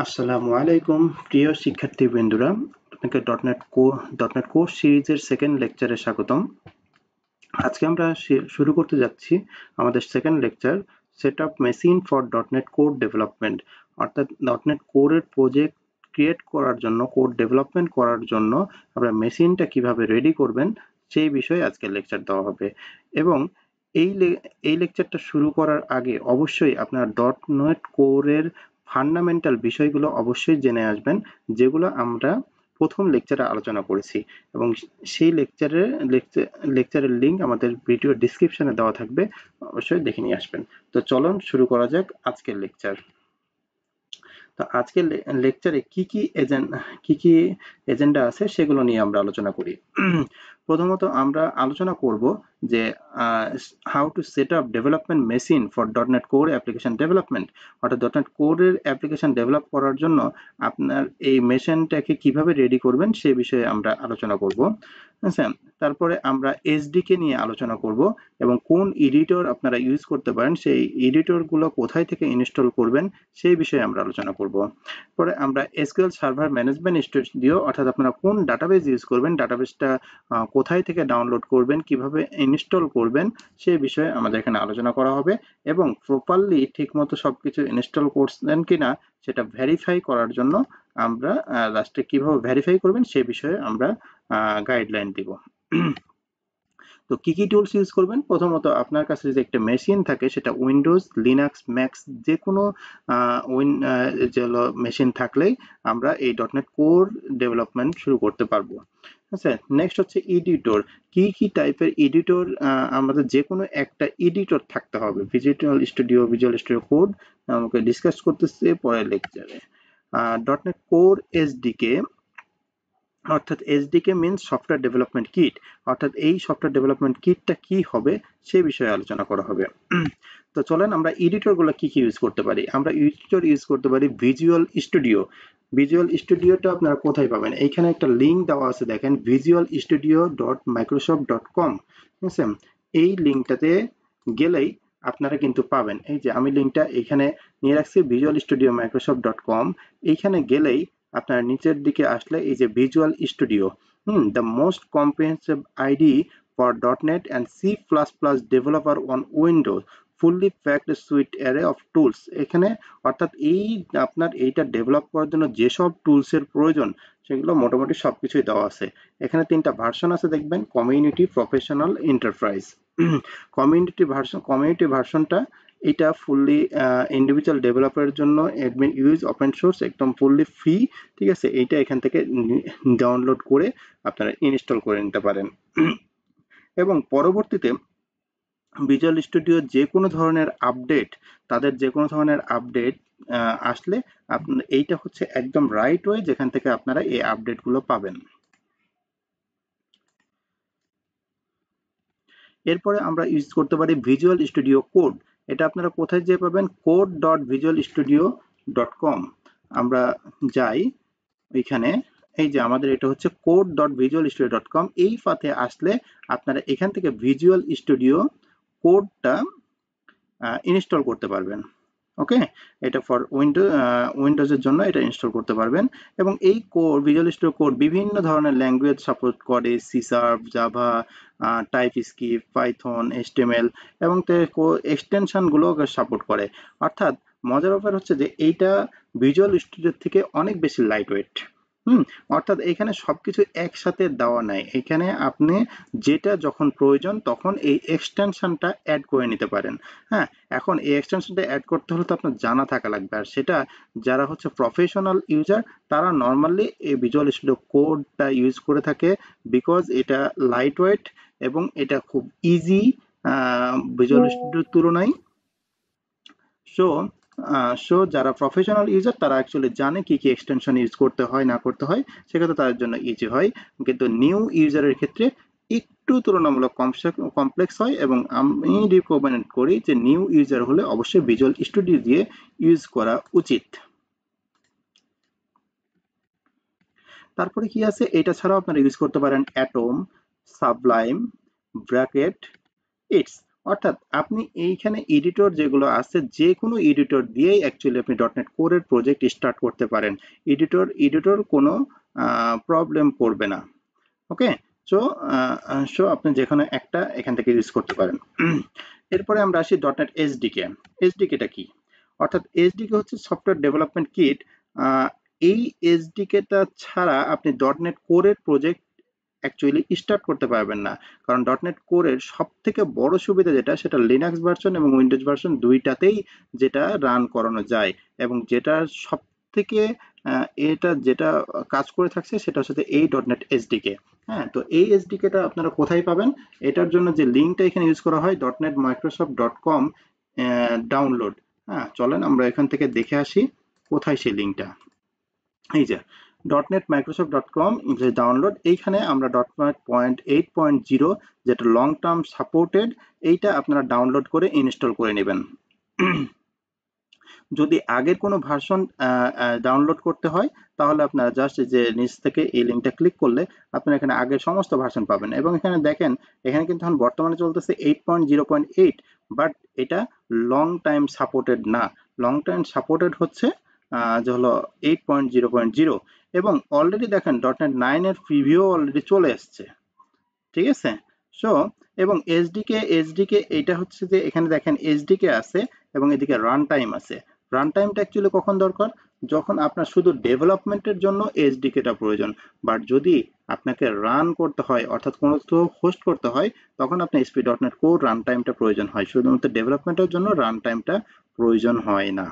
আসসালামু আলাইকুম প্রিয় শিক্ষার্থীবৃন্দরা, আপনাকে ডট নেট কোর্স সিরিজের সেকেন্ড লেকচারে স্বাগতম। আজকে আমরা শুরু করতে যাচ্ছি আমাদের second lecture, set up machine for dot net code development. অর্থাৎ ডট নেট কোরের প্রজেক্ট ক্রিয়েট করার জন্য, কোড ডেভেলপমেন্ট করার জন্য আমরা মেশিনটা কিভাবে রেডি করবেন সেই বিষয়ে আজকে লেকচার দেওয়া হবে। এবং এই লেকচারটা শুরু করার আগে অবশ্যই আপনার ডট নেট কোরের ফান্ডামেন্টাল বিষয়গুলো অবশ্যই জেনে আসবেন, যেগুলো আমরা প্রথম লেকচারে আলোচনা করেছি। এবং সেই লেকচারের লিঙ্ক আমাদের ভিডিও ডিসক্রিপশনে দেওয়া থাকবে, অবশ্যই দেখে নিয়ে আসবেন। তো চলুন শুরু করা যাক আজকের লেকচার। তো আজকের লেকচারে কি কি এজেন্ডা আছে সেগুলো নিয়ে আমরা আলোচনা করি। প্রথমত আমরা আলোচনা করব যে how to set up development machine for dot net core application development. অর্থাৎ ডট নেট কোরের অ্যাপ্লিকেশন ডেভেলপ করার জন্য আপনার এই মেশিনটাকে কিভাবে রেডি করবেন সে বিষয়ে আমরা আলোচনা করব। আচ্ছা, তারপরে আমরা এসডিকে নিয়ে আলোচনা করব এবং কোন এডিটর আপনারা ইউজ করতে পারেন, সেই এডিটরগুলো কোথায় থেকে ইনস্টল করবেন সেই বিষয়ে আমরা আলোচনা করব। পরে আমরা এসকিউএল সার্ভার ম্যানেজমেন্ট স্টুডিও, অর্থাৎ আপনারা কোন ডাটাবেস ইউজ করবেন, ডাটাবেসটা কোথায় থেকে ডাউনলোড করবেন, কিভাবে ইনস্টল করবেন সেই বিষয়ে আমাদের এখানে আলোচনা করা হবে। এবং প্রপারলি ঠিকমতো সবকিছু ইনস্টল করছেন কিনা সেটা ভেরিফাই করার জন্য আমরা লাস্টে কিভাবে ভেরিফাই করবেন সেই বিষয়ে আমরা গাইডলাইন দিব। তো কি কি টুলস ইউজ করবেন? প্রথমত আপনার কাছে যদি একটা মেশিন থাকে, সেটা উইন্ডোজ, লিনাক্স, ম্যাক্স যে কোনো মেশিন থাকলেই আমরা এই ডট নেট কোর ডেভেলপমেন্ট শুরু করতে পারবো। আচ্ছা, নেক্সট হচ্ছে এডিটর। কি কি টাইপের এডিটর? আমাদের যে কোনো একটা এডিটর থাকতে হবে। ভিজুয়াল স্টুডিও কোড আমাকে ডিসকাস করতেছে পরের লেকচারে। ডট নেট কোর এসডিকে, অর্থাৎ SDK means software development kit. অর্থাৎ এই সফটওয়্যার ডেভেলপমেন্ট কিটটা কি হবে সে বিষয়ে আলোচনা করা হবে। তো চলেন আমরা এডিটরগুলো কি কি ইউজ করতে পারি। আমরা এডিটর ইউজ করতে পারি ভিজুয়াল স্টুডিও। ভিজুয়াল স্টুডিওটা আপনারা কোথায় পাবেন? এইখানে একটা লিঙ্ক দেওয়া আছে, দেখেন, visualstudio.microsoft.com। ঠিক আছে, এই লিঙ্কটাতে গেলেই আপনারা কিন্তু পাবেন। এই যে আমি লিঙ্কটা এখানে নিয়ে রাখছি, visualstudio.microsoft.com। এইখানে গেলেই আপনার নিচের দিকে আসলে এই যে visual studio, the most comprehensive ID for dot net and C++ developer on Windows, fully packed sweet array of tools. এখানে অর্থাৎ এই আপনার এইটা ডেভেলপ করার জন্য যেসব টুলসের প্রয়োজন সেগুলো মোটামুটি সবকিছুই দেওয়া আছে। এখানে 3টা ভার্সন আছে, দেখবেন, কমিউনিটি, প্রফেশনাল, এন্টারপ্রাইজ। কমিউনিটি ভার্সনটা এটা ফুললি ইন্ডিভিজুয়াল ডেভেলপারের জন্য, অ্যাডমিন ইউজ, ওপেন সোর্স, একদম ফুললি ফ্রি। ঠিক আছে, এইটা এখান থেকে ডাউনলোড করে আপনারা ইনস্টল করে নিতে পারেন। এবং পরবর্তীতে ভিজুয়াল স্টুডিও যে কোনো ধরনের আপডেট, তাদের যে কোনো ধরনের আপডেট আসলে এইটা হচ্ছে একদম রাইট ওয়ে যেখান থেকে আপনারা এই আপডেটগুলো পাবেন। এরপরে আমরা ইউজ করতে পারি ভিজুয়াল স্টুডিও কোড। এটা আপনারা কোথায় যেয়ে পাবেন? code.visualstudio.com। আমরা যাই এখানে, এই যে আমাদের এটা হচ্ছে code.visualstudio.com। এই পাথে আসলে আপনারা এখান থেকে ভিজুয়াল স্টুডিও কোডটা ইনস্টল করতে পারবেন। ওকে, এটা ফর উইন্ডোজের জন্য এটা ইনস্টল করতে পারবেন। এবং এই কোড, ভিজুয়াল স্টুডিও কোড, বিভিন্ন ধরনের ল্যাঙ্গুয়েজ সাপোর্ট করে, C sharp, Java, TypeScript, Python, HTML এবং এক্সটেনশনগুলো সাপোর্ট করে। অর্থাৎ মজার ব্যাপার হচ্ছে যে এইটা ভিজুয়াল স্টুডিওর থেকে অনেক বেশি লাইট ওয়েট। অর্থাৎ এখানে সবকিছু একসাথে দেওয়া নাই, এখানে আপনি যেটা যখন প্রয়োজন তখন এই এক্সটেনশনটা অ্যাড করে নিতে পারেন। হ্যাঁ, এখন এই এক্সটেনশনটা অ্যাড করতে হলে তো আপনার জানা থাকা লাগবে, আর সেটা যারা হচ্ছে প্রফেশনাল ইউজার তারা নর্মালি এই ভিজুয়াল স্টুডিও কোডটা ইউজ করে থাকে, বিকজ এটা লাইট ওয়েট এবং এটা খুব ইজি ভিজুয়াল স্টুডিওর তুলনায়। সো যারা প্রফেশনাল ইউজার তারা অ্যাকচুয়ালি জানে কি কি এক্সটেনশন ইউজ করতে হয় না করতে হয়, সেক্ষেত্রে তাদের জন্য ইজি হয়। কিন্তু নিউ ইউজারের ক্ষেত্রে একটু তুলনামূলক কমপ্লেক্স হয়, এবং আমি রিকমেন্ড করি যে নিউ ইউজার হলে অবশ্যই ভিজুয়াল স্টুডিও দিয়ে ইউজ করা উচিত। তারপরে কি আছে? এটা ছাড়াও আপনারা ইউজ করতে পারেন অ্যাটম, সাবলাইম, ব্র্যাকেট, ইটস। অর্থাৎ আপনি এইখানে এডিটর যেগুলো আছে যে কোনো এডিটর দিয়েই অ্যাকচুয়ালি আপনি ডটনেট কোরের প্রজেক্ট স্টার্ট করতে পারেন। এডিটর কোনো প্রবলেম করবে না। ওকে, সো আপনি যেখানে একটা এখান থেকে ইউজ করতে পারেন। এরপরে আমরা আসি ডটনেট এসডিকে। এসডিকেটা কি? অর্থাৎ এসডিকে হচ্ছে সফটওয়্যার ডেভেলপমেন্ট কিট। এই এসডিকেটা ছাড়া আপনি ডটনেট কোরের প্রজেক্ট অ্যাকচুয়ালি স্টার্ট করতে পারবেন না। কারণ ডটনেট কোরের সব থেকে বড় সুবিধা যেটা, সেটা লিনাক্স ভার্সন এবং উইন্ডোজ ভার্সন দুইটাতেই যেটা রান করানো যায়, এবং যেটা সব থেকে এটা যেটা কাজ করে থাকছে সেটা হচ্ছে এই ডটনেট এসডিকে। হ্যাঁ, তো এই এসডিকেটা আপনারা কোথায় পাবেন? এটার জন্য যে লিঙ্কটা এখানে ইউজ করা হয় .NET-Microsoft.com ডাউনলোড। হ্যাঁ, চলেন আমরা এখান থেকে দেখে আসি কোথায় সেই লিঙ্কটা। এই যে .NET-Microsoft.com যে ডাউনলোড, এইখানে আমরা .NET.8.0 যেটা লং টার্ম সাপোর্টেড, এইটা আপনারা ডাউনলোড করে ইনস্টল করে নেবেন। যদি আগের কোনো ভার্সন ডাউনলোড করতে হয় তাহলে আপনারা জাস্ট যে নিচ থেকে এই লিঙ্কটা ক্লিক করলে আপনারা এখানে আগের সমস্ত ভার্সন পাবেন। এবং এখানে দেখেন, এখানে কিন্তু এখন বর্তমানে চলতেছে 8.0.8, বাট এটা লং টাইম সাপোর্টেড না। লং টাইম সাপোর্টেড হচ্ছে যে হলো 8.0.0, এবং অলরেডি দেখেন .NET 9 এর প্রিভিউ অলরেডি চলে এসছে। ঠিক আছে, সো এবং এসডিকে এটা হচ্ছে যে এখানে দেখেন এসডিকে আছে এবং এদিকে রান টাইম আছে। রান টাইমটা অ্যাকচুয়ালি কখন দরকার? যখন আপনার শুধু ডেভেলপমেন্টের জন্য এসডিকেটা প্রয়োজন। বাট যদি আপনাকে রান করতে হয়, অর্থাৎ কোনো কিছু হোস্ট করতে হয়, তখন আপনার ASP.NET Core রান টাইমটা প্রয়োজন হয়। শুধুমাত্র ডেভেলপমেন্টের জন্য রান টাইমটা প্রয়োজন হয় না।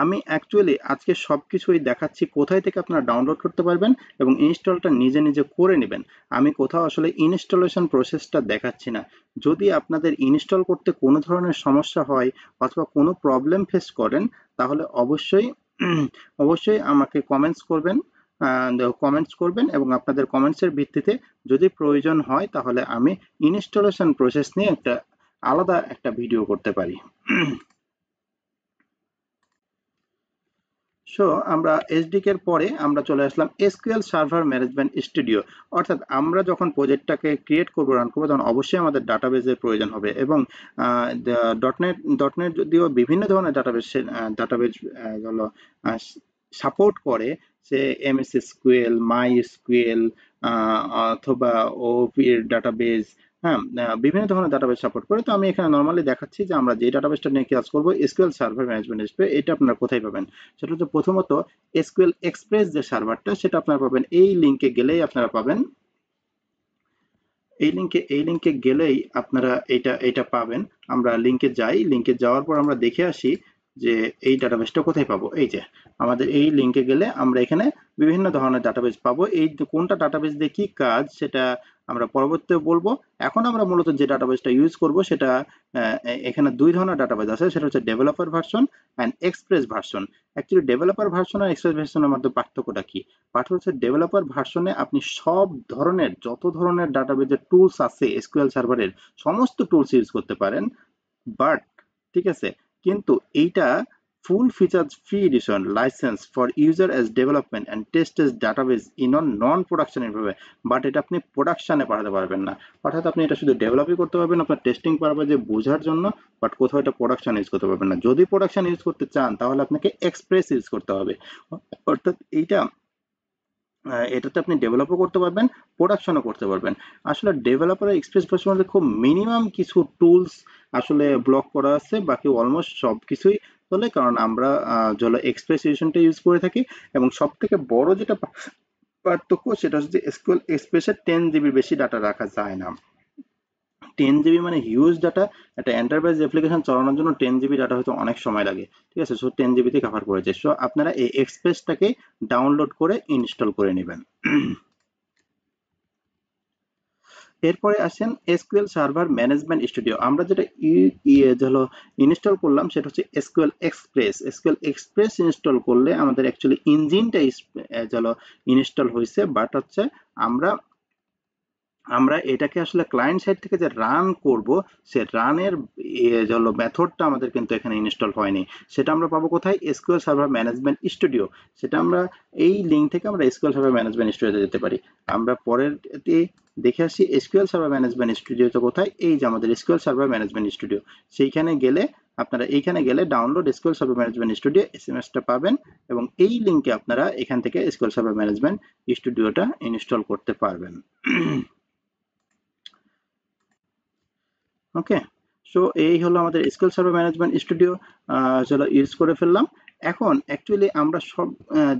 আমি অ্যাকচুয়ালি আজকে সবকিছুই দেখাচ্ছি কোথায় থেকে আপনারা ডাউনলোড করতে পারবেন এবং ইনস্টলটা নিজে নিজে করে নেবেন। আমি কোথাও আসলে ইনস্টলেশন প্রসেসটা দেখাচ্ছি না। যদি আপনাদের ইনস্টল করতে কোনো ধরনের সমস্যা হয় অথবা কোনো প্রবলেম ফেস করেন, তাহলে অবশ্যই আমাকে কমেন্টস করবেন এবং আপনাদের কমেন্টসের ভিত্তিতে যদি প্রয়োজন হয় তাহলে আমি ইনস্টলেশন প্রসেস নিয়ে আলাদা একটা ভিডিও করতে পারি। সো আমরা এসডিকে এর পরে আমরা চলে আসলাম এসকিউএল সার্ভার ম্যানেজমেন্ট স্টুডিও। অর্থাৎ আমরা যখন প্রজেক্টটাকে ক্রিয়েট করবো, রান করবো, তখন অবশ্যই আমাদের ডাটাবেজের প্রয়োজন হবে। এবং ডটনেট যদিও বিভিন্ন ধরনের ডাটাবেজ হলো সাপোর্ট করে, সে এমএস এসকিউএল, মাই এসকিউএল অথবা ওপি ডাটাবেজ, হ্যাঁ, বিভিন্ন ধরনের ডাটাবেস সাপোর্ট করে। তো আমি এখানে নর্মালি দেখাচ্ছি যে আমরা যে ডাটাবেসটা নিয়ে কাজ করবো, এসকিউএল সার্ভার ম্যানেজমেন্ট স্টুডিও, এটা আপনারা কোথায় পাবেন? সেটা হচ্ছে প্রথমত এসকিউএল এক্সপ্রেস যে সার্ভারটা, সেটা আপনারা পাবেন এই লিঙ্কে গেলেই আপনারা পাবেন। এই লিঙ্কে গেলেই আপনারা এটা পাবেন। আমরা লিঙ্কে যাই, লিঙ্কে যাওয়ার পর আমরা দেখে আসি যে এই ডাটাবেসটা কোথায় পাবো। এই যে আমাদের এই লিঙ্কে গেলে আমরা এখানে বিভিন্ন ধরনের ডাটাবেস পাবো। এই কোনটা ডাটাবেস দিয়ে কি কাজ সেটা আমরা পরবর্তীতে বলবো। এখন আমরা মূলত যে ডাটাবেসটা ইউজ করব সেটা এখানে দুই ধরনের ডাটাবেস আছে, সেটা হচ্ছে developer version and express version. Actually developer version আর এক্সপ্রেস ভার্সনের মধ্যে পার্থক্যটা কি? পার্থক্য হচ্ছে ডেভেলপার ভার্সনে আপনি সব ধরনের যত ধরনের ডাটাবেজের টুলস আছে এসকিউএল সার্ভারের সমস্ত টুলস ইউজ করতে পারেন। বাট ঠিক আছে, কিন্তু এইটা full features free edition license for user as development and test as database in a non-production environment, but এটা আপনি প্রোডাকশনে পাঠাতে পারবেন না। অর্থাৎ আপনি এটা শুধু ডেভেলপই করতে পারবেন আপনার টেস্টিং পারপাজে বোঝার জন্য, বাট কোথাও এটা প্রোডাকশন ইউজ করতে পারবেন না। যদি প্রোডাকশন ইউজ করতে চান তাহলে আপনাকে এক্সপ্রেস ইউজ করতে হবে। অর্থাৎ এটাতে আপনি ডেভেলপও করতে পারবেন, প্রোডাকশনও করতে পারবেন। আসলে ডেভেলপার এক্সপ্রেস ভার্সনের মধ্যে খুব মিনিমাম কিছু টুলস আসলে ব্লক করা আছে, বাকি অলমোস্ট সব কিছুই চলে, কারণ আমরা যেগুলো এক্সপ্রেস এডিশনটা ইউজ করে থাকি। এবং সব থেকে বড় যেটা পার্থক্য সেটা হচ্ছে এসকিউএল এক্সপ্রেসে 10 জিবি বেশি ডাটা রাখা যায় না। 10 জিবি মানে হিউজ ডাটা। একটা এন্টারপ্রাইজ অ্যাপ্লিকেশন চালানোর জন্য 10 জিবি ডাটা হয়তো অনেক সময় লাগে। ঠিক আছে, সো 10 জিবিতে কভার করে যায়। সো আপনারা এই এক্সপ্রেসটাকে ডাউনলোড করে ইনস্টল করে নেবেন। এরপরে আসেন এসকিউএল সার্ভার ম্যানেজমেন্ট স্টুডিও। আমরা যেটা হলো ইনস্টল করলাম সেটা হচ্ছে SQL express. SQL express install করলে আমাদের অ্যাকচুয়ালি ইঞ্জিনটা হলো ইনস্টল হয়েছে, বাট হচ্ছে আমরা আমরা এটাকে আসলে ক্লায়েন্ট সাইড থেকে যে রান করব, সে রানের হলো মেথডটা আমাদের কিন্তু এখানে ইনস্টল হয়নি। সেটা আমরা পাবো কোথায়? SQL server management studio. সেটা আমরা এই লিঙ্ক থেকে আমরা এসকিউএল সার্ভার ম্যানেজমেন্ট স্টুডিওতে যেতে পারি। আমরা পরের দেখে আসি এসকিউএল সার্ভার ম্যানেজমেন্ট স্টুডিওতে কোথায়। এই যে আমাদের এসকিউএল সার্ভার ম্যানেজমেন্ট স্টুডিও, সেইখানে গেলে আপনারা এইখানে গেলে download SQL server management studio এসএমএসটা পাবেন এবং এই লিঙ্কে আপনারা এখান থেকে এসকিউএল সার্ভার ম্যানেজমেন্ট স্টুডিওটা ইনস্টল করতে পারবেন। ওকে, সো এই হলো আমাদের এসকিউএল সার্ভার ম্যানেজমেন্ট স্টুডিও। চলো ইউজ করে ফেললাম। এখন অ্যাকচুয়ালি আমরা সব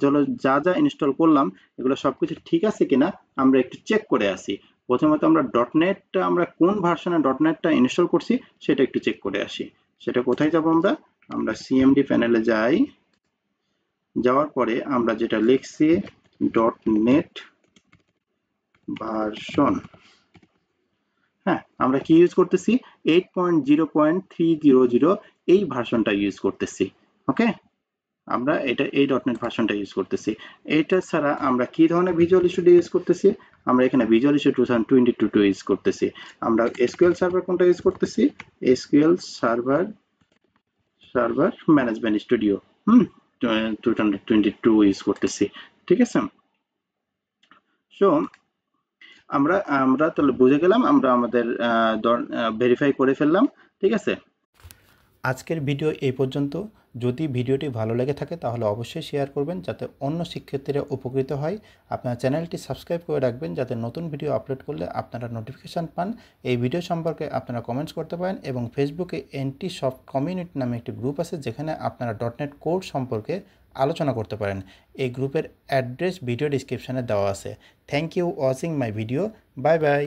চলো যা যা ইনস্টল করলাম এগুলো সবকিছু ঠিক আছে কিনা আমরা একটু চেক করে আসি। প্রথমত আমরা ডটনেটটা আমরা কোন ভার্সনে ডটনেটটা ইনস্টল করছি সেটা একটু চেক করে আসি। সেটা কোথায় যাব? আমরা সিএমডি প্যানেলে যাই। যাওয়ার পরে আমরা যেটা লিখছি ডটনেট ভার্সন, হ্যাঁ আমরা কি ইউজ করতেছি? 8.0.300 এই ভার্সনটা ইউজ করতেছি। ওকে, আমরা এটা এই ডটনেট ভার্সনটা ইউজ করতেছি। এটা ছাড়া আমরা কি ধরনের ভিজুয়াল স্টুডিও ইউজ করতেছি? আমরা এখানে ভিজুয়াল স্টুডিও 2022 ইউজ করতেছি। আমরা এসকিউএল সার্ভার কোনটা ইউজ করতেছি? SQL server management studio 2022 use করতেছি। ঠিক আছে, সো আমরা আমরা তাহলে বুঝে গেলাম, আমরা আমাদের ভেরিফাই করে ফেললাম। ঠিক আছে, আজকের ভিডিও এই পর্যন্ত। যদি ভিডিওটি ভালো লেগে থাকে তাহলে অবশ্যই শেয়ার করবেন যাতে অন্য শিক্ষার্থীরা উপকৃত হয়। আপনার চ্যানেলটি সাবস্ক্রাইব করে রাখবেন যাতে নতুন ভিডিও আপলোড করলে আপনারা নোটিফিকেশান পান। এই ভিডিও সম্পর্কে আপনারা কমেন্টস করতে পারেন এবং ফেসবুকে এনটি সফট কমিউনিটি নামে একটি গ্রুপ আছে যেখানে আপনারা ডটনেট কোড সম্পর্কে আলোচনা করতে পারেন। এই গ্রুপের অ্যাড্রেস ভিডিও ডিসক্রিপশানে দেওয়া আছে। Thank you watching my video. Bye by.